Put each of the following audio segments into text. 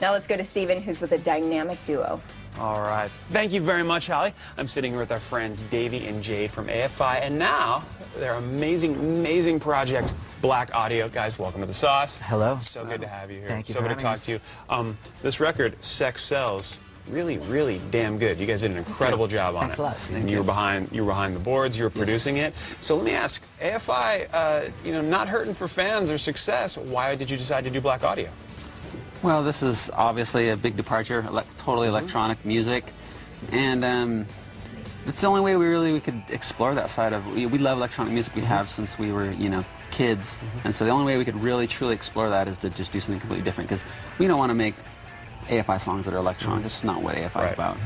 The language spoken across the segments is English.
Now let's go to Steven, who's with a dynamic duo. All right. Thank you very much, Hallie. I'm sitting here with our friends Davey and Jade from AFI, and now their amazing, amazing project, Blaqk Audio. Guys, welcome to the sauce. Hello. So good to have you here. Thank you. So good to talk to you. This record, Sex Sells, really, really damn good. You guys did an incredible job on it. Thanks a lot, Steve. And you were behind the boards. You were producing it. So let me ask, AFI, you know, not hurting for fans or success. Why did you decide to do Blaqk Audio? Well, this is obviously a big departure, totally electronic music, and it's the only way we could explore that side of. We love electronic music. We have since we were, you know, kids, and so the only way we could really truly explore that is to just do something completely different, because we don't want to make AFI songs that are electronic. It's just not what AFI is about.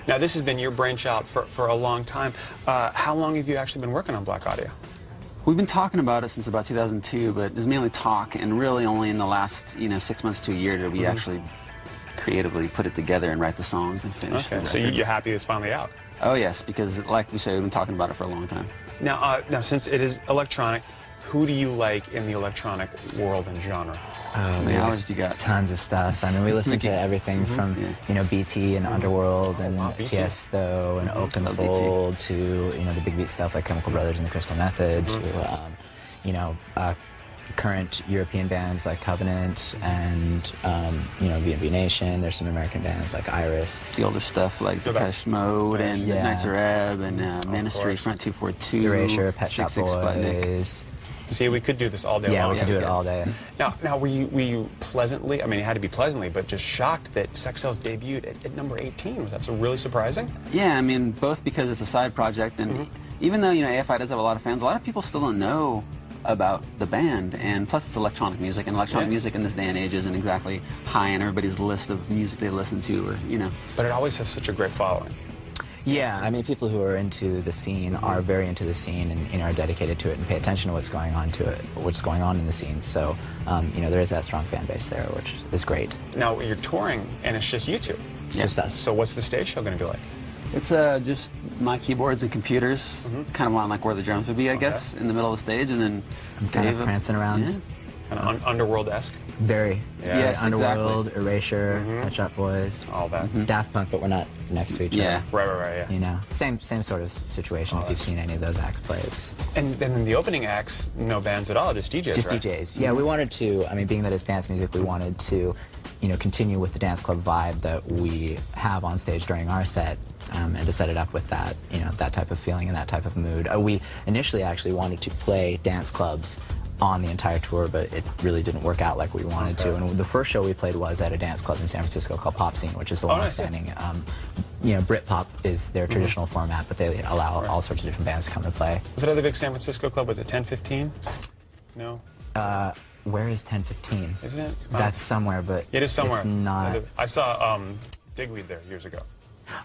Now, this has been your brainchild for a long time. How long have you actually been working on Blaqk Audio? We've been talking about it since about 2002, but it's mainly talk, and really only in the last, you know, 6 months to a year did we actually creatively put it together and write the songs and finish the record. So you're happy it's finally out? Oh yes, because like we say, we've been talking about it for a long time. Now, since it is electronic, who do you like in the electronic world and genre? How many hours do you got? Tons of stuff. I mean, we listen to everything from, you know, BT and Underworld and Tiesto and Oakenfold to, you know, the big beat stuff like Chemical Brothers and the Crystal Method to, you know, current European bands like Covenant and, you know, B&B Nation. There's some American bands like Iris. The older stuff like Depeche Mode and Midnight Reb and Ministry, Front 242, Erasure, Pet Shop Boys. See, we could do this all day long. Yeah, we could do it all day. Now, were you pleasantly, I mean, it had to be pleasantly, but just shocked that Sex Sells debuted at number 18? Was that so really surprising? Yeah, I mean, both because it's a side project, and even though, you know, AFI does have a lot of fans, a lot of people still don't know about the band, and plus it's electronic music, and electronic music in this day and age isn't exactly high on everybody's list of music they listen to, or, you know. But it always has such a great following. Yeah, I mean, people who are into the scene are very into the scene, and, you know, are dedicated to it and pay attention to what's going on in the scene. So, you know, there is that strong fan base there, which is great. Now you're touring, and it's just you two. Just us. So what's the stage show going to be like? It's just my keyboards and computers, kind of on like where the drums would be, I guess, in the middle of the stage, and then I'm kind of prancing around. Yeah. Kind of Underworld-esque? Very. Yes, Underworld, exactly. Erasure, Pet Shop Boys. All that. Daft Punk, but we're not next to each other. Right, yeah. You know, same sort of situation if you've seen any of those acts play. And then in the opening acts, no bands at all, just DJs, Just right? DJs. Yeah, we wanted to, I mean, being that it's dance music, we wanted to, you know, continue with the dance club vibe that we have on stage during our set, and to set it up with that, you know, that type of feeling and that type of mood. We initially actually wanted to play dance clubs on the entire tour, but it really didn't work out like we wanted to. And the first show we played was at a dance club in San Francisco called Pop Scene, which is the long-standing, you know, Britpop is their traditional format, but they allow all sorts of different bands to come to play. Was that other big San Francisco club, was it 1015? No? Where is 1015? Isn't it? That's somewhere, but it is somewhere. It's not. I saw Digweed there years ago.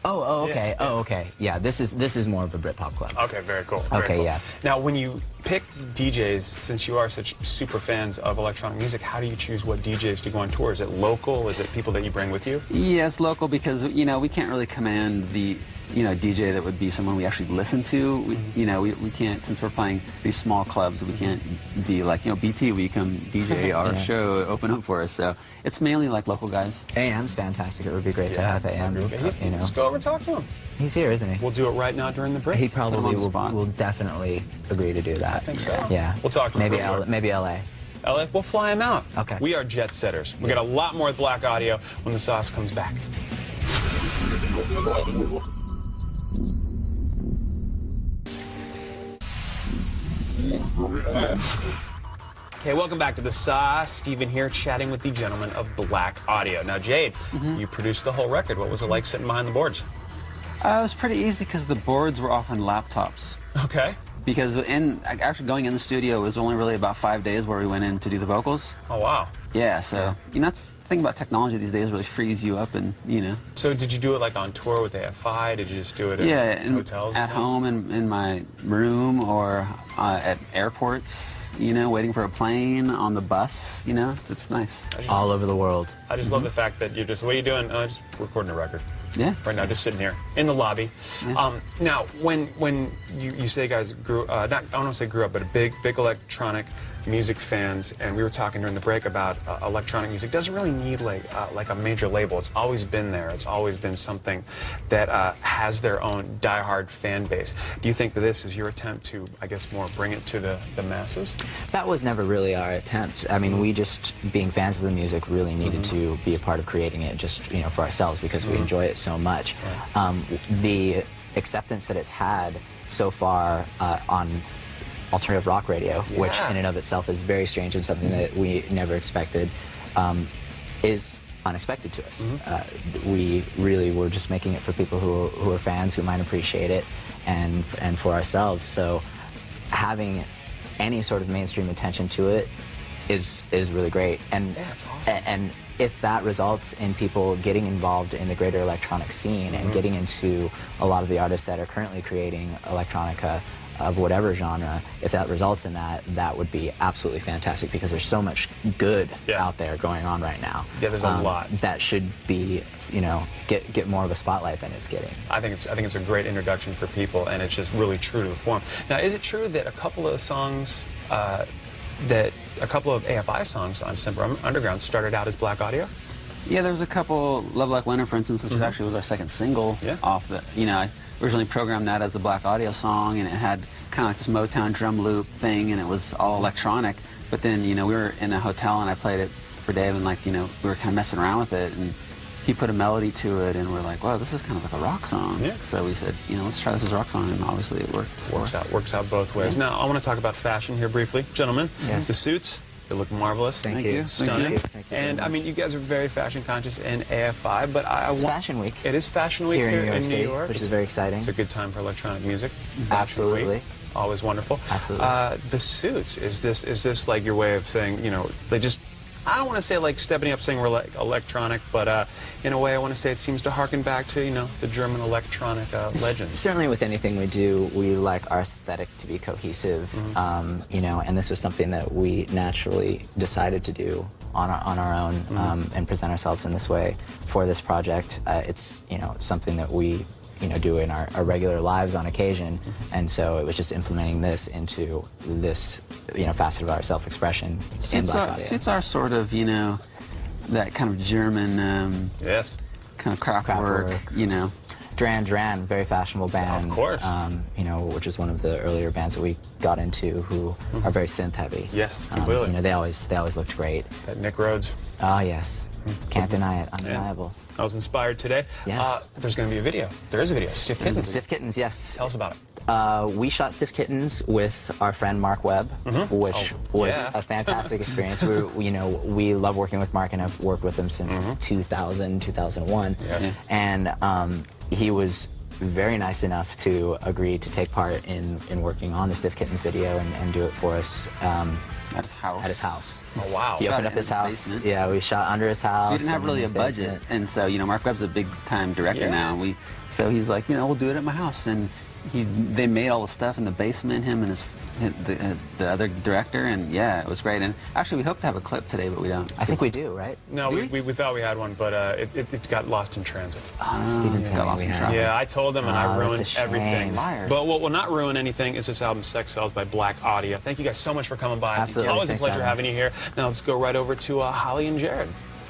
Oh, okay. Yeah. Oh, okay. Yeah, this is more of a Britpop club. Okay, very cool. Very cool. Yeah. Now, when you pick DJs, since you are such super fans of electronic music, how do you choose what DJs to go on tour? Is it local? Is it people that you bring with you? Yes, local, because, you know, we can't really command the, you know, DJ that would be someone we actually listen to. We, you know, we can't, since we're playing these small clubs, we can't be like, you know, BT, will you come DJ our show, open up for us? So it's mainly like local guys. AM's fantastic. It would be great to have AM. You know. Let's go over and talk to him. He's here, isn't he? We'll do it right now during the break. He probably will definitely agree to do that. I think so. Yeah. We'll talk to him. Maybe LA. LA, we'll fly him out. Okay. We are jet setters. We got a lot more with Blaqk Audio when the sauce comes back. Okay, welcome back to The Sauce. Steven here, chatting with the gentlemen of Blaqk Audio. Now, Jade, you produced the whole record. What was it like sitting behind the boards? It was pretty easy because the boards were often laptops. Okay. Because actually going in the studio was only really about 5 days where we went in to do the vocals. Oh, wow. Yeah, so, you know, that's the thing about technology these days, really frees you up and, you know. So did you do it like on tour with AFI? Did you just do it in hotels? At home in my room or at airports, you know, waiting for a plane, on the bus, you know, it's nice. All over the world. I just love the fact that you're just, what are you doing? Just recording a record. Yeah. Right now, just sitting here in the lobby. Yeah. Now, when you say you guys grew, I don't want to say grew up, but a big electronic music fans, and we were talking during the break about electronic music doesn't really need like a major label. It's always been there. It's always been something that has their own diehard fan base. Do you think that this is your attempt to, I guess, more bring it to the masses? That was never really our attempt. I mean, we just, being fans of the music, really needed to be a part of creating it just, you know, for ourselves because we enjoy it so much. The acceptance that it's had so far on alternative rock radio, which in and of itself is very strange and something that we never expected, is unexpected to us. We really were just making it for people who are fans, who might appreciate it, and for ourselves. So having any sort of mainstream attention to it is really great. And it's awesome. And if that results in people getting involved in the greater electronic scene and getting into a lot of the artists that are currently creating electronica of whatever genre, if that results in that, that would be absolutely fantastic because there's so much good out there going on right now. Yeah, there's a lot. That should be, you know, get more of a spotlight than it's getting. I think it's a great introduction for people, and it's just really true to the form. Now, is it true that a couple of songs, a couple of AFI songs on Simple Underground started out as Blaqk Audio? Yeah, there's a couple, Love Like Winter, for instance, which actually was our second single off the, you know, I originally programmed that as a Blaqk Audio song, and it had kind of like this Motown drum loop thing, and it was all electronic. But then, you know, we were in a hotel, and I played it for Dave, and like, you know, we were kind of messing around with it, and he put a melody to it, and we're like, wow, this is kind of like a rock song. Yeah. So we said, you know, let's try this as a rock song, and obviously it worked. Works out both ways. Now, I want to talk about fashion here briefly. Gentlemen, the suits, they look marvelous. Thank you. Stunning. Thank you And I mean, you guys are very fashion conscious in AFI, but It's Fashion Week. It is Fashion Week here in New New York, York, which is very exciting. It's a good time for electronic music. Absolutely. Always wonderful. Absolutely. The suits, is this like your way of saying, you know, they just, I don't want to say like stepping up saying we're like electronic, but in a way I want to say it seems to harken back to, you know, the German electronic legends. Certainly with anything we do, we like our aesthetic to be cohesive, you know, and this was something that we naturally decided to do on our own and present ourselves in this way for this project. It's, you know, something that we, you know, do in our regular lives on occasion, and so it was just implementing this into this, you know, facet of our self-expression in Blaqk Audio. It's our sort of, you know, that kind of German, kind of craft work, you know. Duran, very fashionable band. Of course. You know, which is one of the earlier bands that we got into who are very synth heavy. Yes, completely. You know, they always looked great. That Nick Rhodes. Oh yes, can't deny it, undeniable. Yeah. I was inspired today. Yes. There's going to be a video. There is a video. Stiff Kittens. Stiff Kittens, yes. Tell us about it. We shot Stiff Kittens with our friend Mark Webb, which was a fantastic experience. You know, we love working with Mark and have worked with him since 2000, 2001. Yes. And he was very nice enough to agree to take part in working on the Stiff Kittens video and do it for us at his house. Oh, wow. He opened up his house. Yeah, we shot under his house. We didn't have really a budget, and so, you know, Mark Webb's a big-time director now. So he's like, you know, we'll do it at my house, and they made all the stuff in the basement, him and the other director, and yeah, it was great. And actually, we hope to have a clip today, but we don't. I think we do, right? No, we thought we had one, but it got lost in transit. Stephen got lost in transit. Yeah, I told him, and I ruined everything. Liar. But what will not ruin anything is this album, Sex Sells by Blaqk Audio. Thank you guys so much for coming by. Absolutely. Always a Thanks for pleasure having having you here. Now let's go right over to Holly and Jared.